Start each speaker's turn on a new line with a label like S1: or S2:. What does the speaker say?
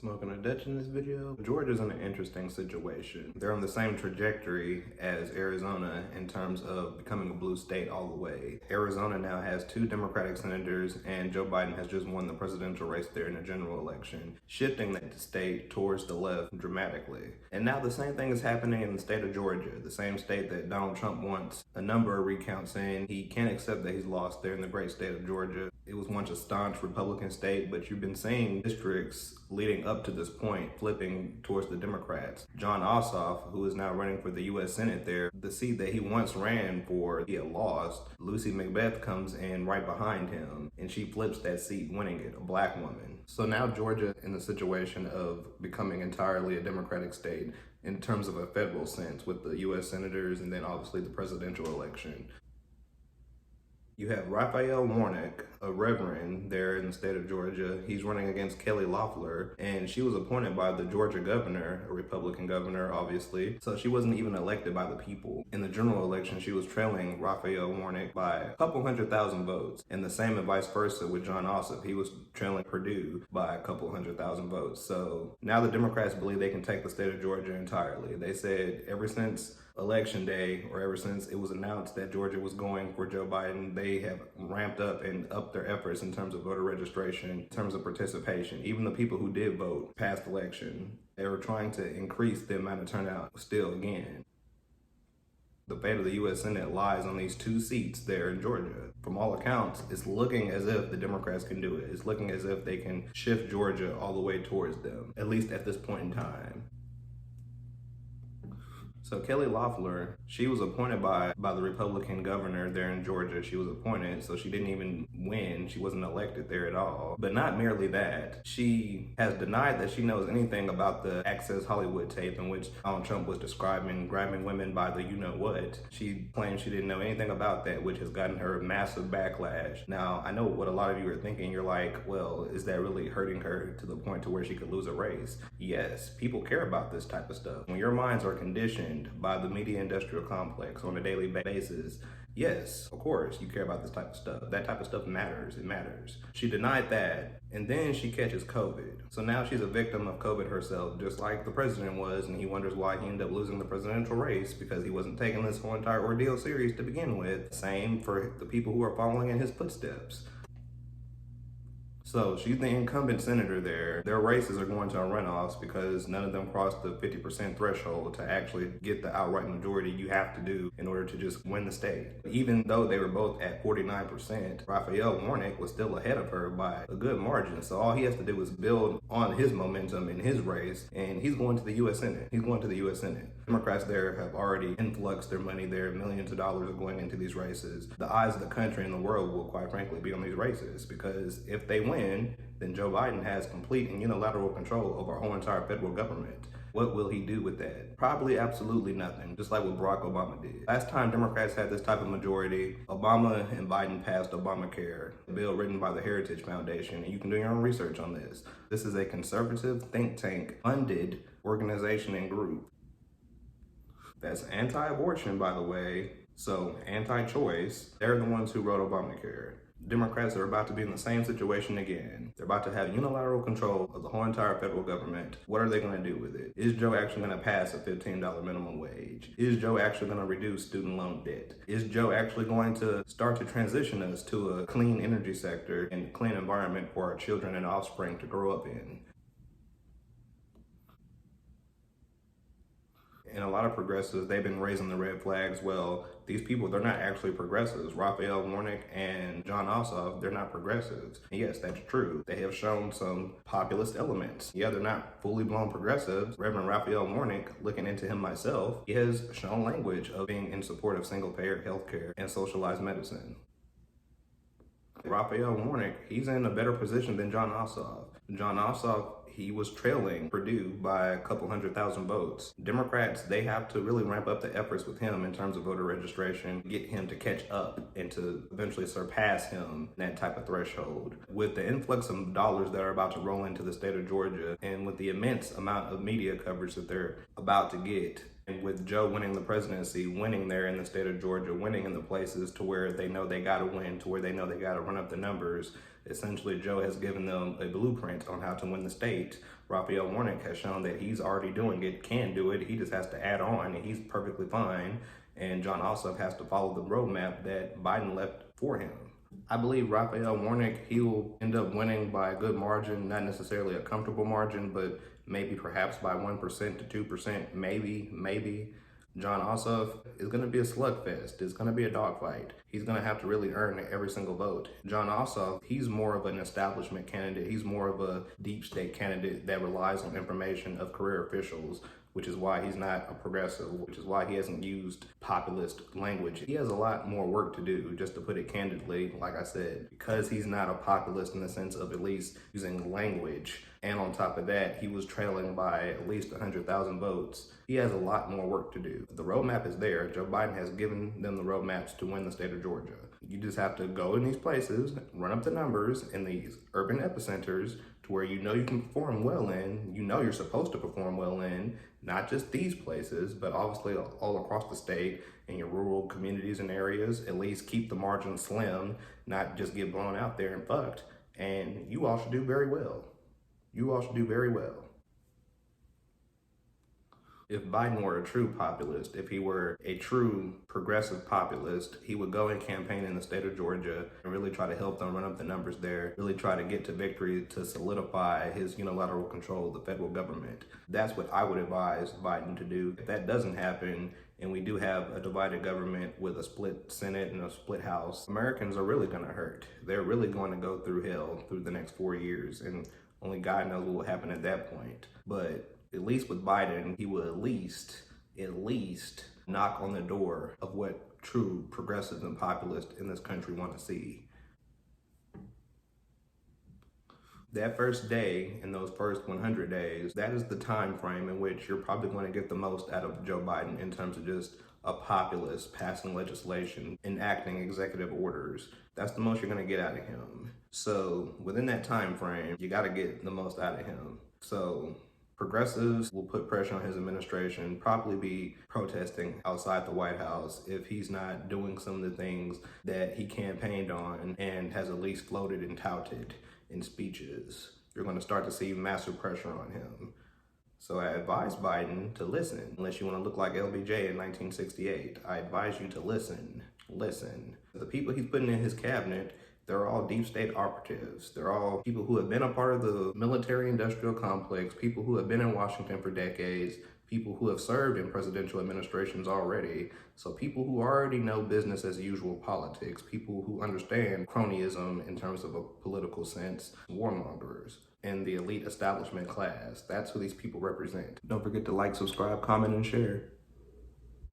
S1: Smoking a Dutch in this video. Georgia's in an interesting situation. They're on the same trajectory as Arizona in terms of becoming a blue state all the way. Arizona now has 2 Democratic senators, and Joe Biden has just won the presidential race there in a general election, shifting that state towards the left dramatically. And now the same thing is happening in the state of Georgia, the same state that Donald Trump wants a number of recounts in. He can't accept that he's lost there in the great state of Georgia. It was once a staunch Republican state, but you've been seeing districts leading up to this point flipping towards the Democrats. Jon Ossoff, who is now running for the U.S. Senate there, the seat that he once ran for, he had lost. Lucy McBeth comes in right behind him, and she flips that seat, winning it, a black woman. So now Georgia in the situation of becoming entirely a Democratic state in terms of a federal sense with the U.S. senators and then obviously the presidential election. You have Raphael Warnock, a reverend there in the state of Georgia. He's running against Kelly Loeffler, and she was appointed by the Georgia governor, a Republican governor, obviously. So she wasn't even elected by the people. In the general election, she was trailing Raphael Warnock by a couple 100,000 votes. And the same and vice versa with Jon Ossoff. He was trailing Perdue by a couple 100,000 votes. So now the Democrats believe they can take the state of Georgia entirely. They said ever since election day, or ever since it was announced that Georgia was going for Joe Biden, they have ramped up and upped their efforts in terms of voter registration, in terms of participation. Even the people who did vote past election, they were trying to increase the amount of turnout still again. The fate of the U.S. Senate lies on these 2 seats there in Georgia. From all accounts, it's looking as if the Democrats can do it. It's looking as if they can shift Georgia all the way towards them, at least at this point in time. So Kelly Loeffler, she was appointed by the Republican governor there in Georgia. She was appointed, so she didn't even win. She wasn't elected there at all. But not merely that, she has denied that she knows anything about the Access Hollywood tape in which Donald Trump was describing grabbing women by the you-know-what. She claims she didn't know anything about that, which has gotten her massive backlash. Now, I know what a lot of you are thinking. You're like, well, is that really hurting her to the point to where she could lose a race? Yes, people care about this type of stuff. When your minds are conditioned by the media industrial complex on a daily basis, yes, of course, you care about this type of stuff. That type of stuff matters. It matters. She denied that, and then she catches COVID. So now she's a victim of COVID herself, just like the president was, and he wonders why he ended up losing the presidential race, because he wasn't taking this whole entire ordeal serious to begin with. Same for the people who are following in his footsteps. So she's the incumbent senator there. Their races are going to runoffs because none of them crossed the 50% threshold to actually get the outright majority you have to do in order to just win the state. Even though they were both at 49%, Raphael Warnock was still ahead of her by a good margin. So all he has to do is build on his momentum in his race, and he's going to the U.S. Senate. He's going to the U.S. Senate. Democrats there have already influxed their money there. Millions of dollars are going into these races. The eyes of the country and the world will, quite frankly, be on these races, because if they win, then Joe Biden has complete and unilateral control over our whole entire federal government. What will he do with that? Probably absolutely nothing, just like what Barack Obama did. Last time Democrats had this type of majority, Obama and Biden passed Obamacare, a bill written by the Heritage Foundation, and you can do your own research on this. This is a conservative think tank funded organization and group that's anti-abortion, by the way, so anti-choice. They're the ones who wrote Obamacare. Democrats are about to be in the same situation again. They're about to have unilateral control of the whole entire federal government. What are they going to do with it? Is Joe actually going to pass a $15 minimum wage? Is Joe actually going to reduce student loan debt? Is Joe actually going to start to transition us to a clean energy sector and clean environment for our children and offspring to grow up in? And a lot of progressives, they've been raising the red flags. Well, these people, they're not actually progressives. Raphael Warnock and Jon Ossoff, they're not progressives. And yes, that's true. They have shown some populist elements. Yeah, they're not fully blown progressives. Reverend Raphael Warnock, looking into him myself, he has shown language of being in support of single-payer healthcare and socialized medicine. Raphael Warnock, he's in a better position than Jon Ossoff. Jon Ossoff, he was trailing Perdue by a couple 100,000 votes. Democrats, they have to really ramp up the efforts with him in terms of voter registration, get him to catch up and to eventually surpass him in that type of threshold. With the influx of dollars that are about to roll into the state of Georgia, and with the immense amount of media coverage that they're about to get, and with Joe winning the presidency, winning there in the state of Georgia, winning in the places to where they know they got to win, to where they know they got to run up the numbers, essentially Joe has given them a blueprint on how to win the state Raphael Warnock has shown that he's already doing it, can do it. He just has to add on, and he's perfectly fine. And Jon Ossoff has to follow the roadmap that Biden left for him. I believe Raphael Warnock, he will end up winning by a good margin, not necessarily a comfortable margin, but maybe perhaps by 1% to 2%, maybe. Jon Ossoff is going to be a slugfest. It's going to be a dogfight. He's going to have to really earn every single vote. Jon Ossoff, he's more of an establishment candidate. He's more of a deep state candidate that relies on information of career officials, which is why he's not a progressive, which is why he hasn't used populist language. He has a lot more work to do, just to put it candidly, like I said, because he's not a populist in the sense of at least using language. And on top of that, he was trailing by at least 100,000 votes. He has a lot more work to do. The roadmap is there. Joe Biden has given them the roadmaps to win the state of Georgia. You just have to go in these places, run up the numbers in these urban epicenters to where you know you can perform well in, you know you're supposed to perform well in, not just these places, but obviously all across the state in your rural communities and areas. At least keep the margin slim, not just get blown out there and fucked. And you all should do very well. You all should do very well. If Biden were a true populist, if he were a true progressive populist, he would go and campaign in the state of Georgia and really try to help them run up the numbers there, really try to get to victory to solidify his unilateral control of the federal government. That's what I would advise Biden to do. If that doesn't happen, and we do have a divided government with a split Senate and a split House, Americans are really going to hurt. They're really going to go through hell through the next 4 years, and only God knows what will happen at that point. But at least with Biden, he will at least knock on the door of what true progressives and populists in this country want to see. That first day, in those first 100 days, that is the time frame in which you're probably going to get the most out of Joe Biden in terms of just a populist passing legislation, enacting executive orders. That's the most you're going to get out of him. So within that time frame, you got to get the most out of him. So progressives will put pressure on his administration, probably be protesting outside the White House if he's not doing some of the things that he campaigned on and has at least floated and touted in speeches. You're going to start to see massive pressure on him. So I advise Biden to listen. Unless you want to look like LBJ in 1968, I advise you to listen. The people he's putting in his cabinet, they're all deep state operatives. They're all people who have been a part of the military-industrial complex, people who have been in Washington for decades, people who have served in presidential administrations already. So people who already know business as usual politics, people who understand cronyism in terms of a political sense, warmongers, and the elite establishment class. That's who these people represent. Don't forget to like, subscribe, comment, and share.